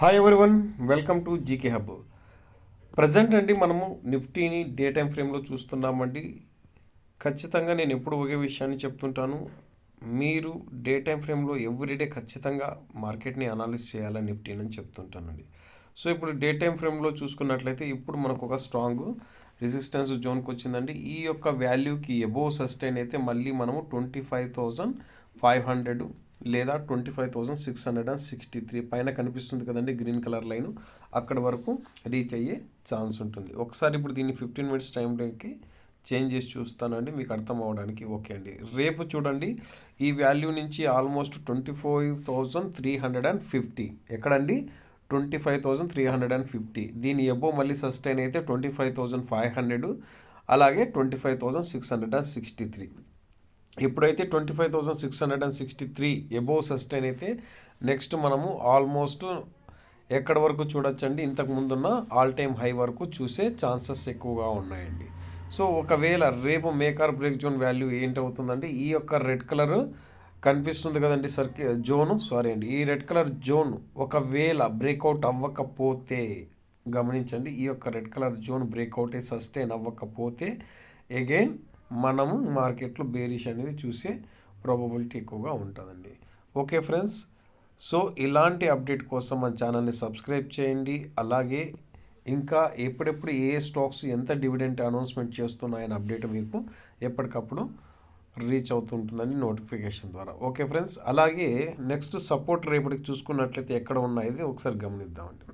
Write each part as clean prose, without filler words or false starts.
Hi everyone, welcome to GK hub. Present అండి మనము నిఫ్టీని day time ఫ్రేమ్లో చూస్తున్నామండి. ఖచ్చితంగా నేను ఎప్పుడు ఒకే విషయాన్ని చెప్తుంటాను, మీరు డే టైం ఫ్రేమ్లో ఎవ్రీడే ఖచ్చితంగా మార్కెట్ని అనాలిసిస్ చేయాలని నిఫ్టీని అని చెప్తుంటానండి. సో ఇప్పుడు డే టైం ఫ్రేమ్లో చూసుకున్నట్లయితే ఇప్పుడు మనకు ఒక స్ట్రాంగ్ రెసిస్టెన్స్ జోన్కి వచ్చిందండి. ఈ యొక్క వాల్యూకి ఎబోవ్ సస్టైన్ అయితే మళ్ళీ మనము 25,500 లేదా 25,663 పైన కనిపిస్తుంది కదండి గ్రీన్ కలర్ లైన్, అక్కడ వరకు రీచ్ అయ్యే ఛాన్స్ ఉంటుంది. ఒకసారి ఇప్పుడు దీన్ని 15 మినిట్స్ టైంలోకి చేంజ్ చేసి చూస్తానండి, మీకు అర్థం అవ్వడానికి. ఓకే అండి, రేపు చూడండి ఈ వాల్యూ నుంచి ఆల్మోస్ట్ 25,350 ఎక్కడండి 25,350, దీని ఎబో మళ్ళీ సస్టైన్ అయితే 25,500, అలాగే 25,663. ఎప్పుడైతే 25,663 ఎబోవ్ సస్టైన్ అయితే నెక్స్ట్ మనము ఆల్మోస్ట్ ఎక్కడి వరకు చూడొచ్చండి, ఇంతకు ముందున్న ఆల్ టైమ్ హై వరకు చూసే ఛాన్సెస్ ఎక్కువగా ఉన్నాయండి. సో ఒకవేళ రేపు మేకర్ బ్రేక్ జోన్ వాల్యూ ఏంటవుతుందండి, ఈ యొక్క రెడ్ కలర్ కనిపిస్తుంది కదండి ఈ రెడ్ కలర్ జోన్ ఒకవేళ బ్రేక్అవుట్ అవ్వకపోతే, గమనించండి, ఈ యొక్క red colour zone breakout sustain అవ్వకపోతే అగైన్ మనము మార్కెట్లో బేరిష్ అనేది చూసే ప్రాబబిలిటీ ఎక్కువగా ఉంటుందండి. ఓకే ఫ్రెండ్స్, సో ఇలాంటి అప్డేట్ కోసం మన ఛానల్ని సబ్స్క్రైబ్ చేయండి. అలాగే ఇంకా ఎప్పుడెప్పుడు ఏ స్టాక్స్ ఎంత డివిడెంట్ అనౌన్స్మెంట్ చేస్తున్నాయని అప్డేట్ మీకు ఎప్పటికప్పుడు రీచ్ అవుతుంటుందని నోటిఫికేషన్ ద్వారా. ఓకే ఫ్రెండ్స్, అలాగే నెక్స్ట్ సపోర్ట్ రేపటికి చూసుకున్నట్లయితే ఎక్కడ ఉన్నాయో ఒకసారి గమనిద్దామండి.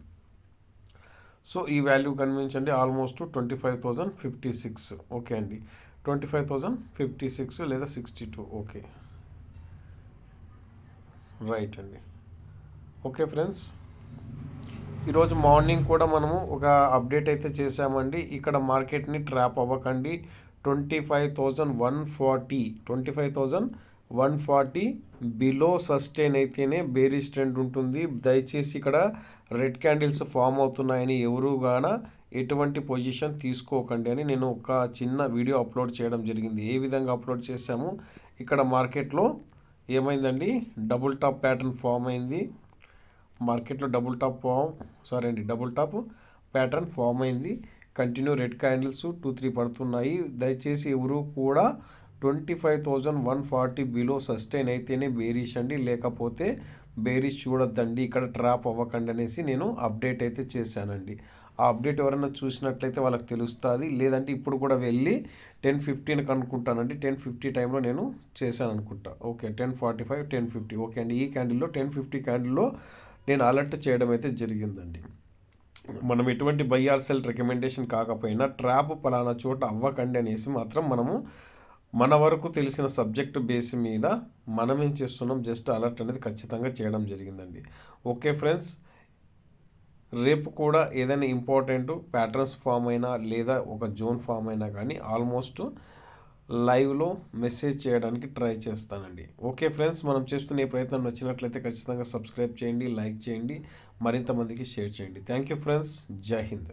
సో ఈ వాల్యూ కనిపించండి ఆల్మోస్ట్ 25,056. ఓకే అండి, 25,056 లేదా 62. ఓకే రైట్ అండి. ఓకే ఫ్రెండ్స్, ఈరోజు మార్నింగ్ కూడా మనము ఒక అప్డేట్ అయితే చేసామండి. ఇక్కడ మార్కెట్ని ట్రాప్ అవ్వకండి, 25,140 బిలో సస్టైన్ అయితేనే బేరిష్ ట్రెండ్ ఉంటుంది. దయచేసి ఇక్కడ రెడ్ క్యాండిల్స్ ఫామ్ అవుతున్నాయని ఎవరు గాన ఎటువంటి పొజిషన్ తీసుకోకండి అని నేను ఒక చిన్న వీడియో అప్లోడ్ చేయడం జరిగింది. ఏ విధంగా అప్లోడ్ చేశాము, ఇక్కడ మార్కెట్లో ఏమైందండి, డబుల్ టాప్ ప్యాటర్న్ ఫామ్ అయింది. మార్కెట్లో డబుల్ టాప్ ప్యాటర్న్ ఫామ్ అయింది. కంటిన్యూ రెడ్ క్యాండిల్స్ 2-3 పడుతున్నాయి. దయచేసి ఎవరు కూడా 25,140 బిలో సస్టైన్ అయితేనే బేరిష్ అండి, లేకపోతే బేరిష్ చూడొద్దండి, ఇక్కడ ట్రాప్ అవ్వకండి అనేసి నేను అప్డేట్ అయితే చేశానండి. ఆ అప్డేట్ ఎవరైనా చూసినట్లయితే వాళ్ళకి తెలుస్తుంది. లేదంటే ఇప్పుడు కూడా వెళ్ళి 10:15 అనుకుంటానండి, 10:50 టైంలో నేను చేశాను అనుకుంటా. ఓకే, 10:45, 10:50. ఓకే అండి, ఈ క్యాండిల్లో 10:50 క్యాండిల్లో నేను అలర్ట్ చేయడం అయితే జరిగిందండి. మనం ఎటువంటి బై ఆర్ సెల్ రికమెండేషన్ కాకపోయినా ట్రాప్ పలానా చోట అవ్వకండి అనేసి మాత్రం మనము మన వరకు తెలిసిన సబ్జెక్ట్ బేస్ మీద మనం ఏం చేస్తున్నాం, జస్ట్ అలర్ట్ అనేది ఖచ్చితంగా చేయడం జరిగిందండి. ఓకే ఫ్రెండ్స్, రేపు కూడా ఏదైనా ఇంపార్టెంట్ ప్యాటర్న్స్ ఫామ్ అయినా లేదా ఒక జోన్ ఫామ్ అయినా కానీ ఆల్మోస్ట్ లైవ్లో మెసేజ్ చేయడానికి ట్రై చేస్తానండి. ఓకే ఫ్రెండ్స్, మనం చేస్తున్న ఈ ప్రయత్నం నచ్చినట్లయితే ఖచ్చితంగా సబ్స్క్రైబ్ చేయండి, లైక్ చేయండి, మరింత మందికి షేర్ చేయండి. థ్యాంక్ యూ ఫ్రెండ్స్, జై హింద్.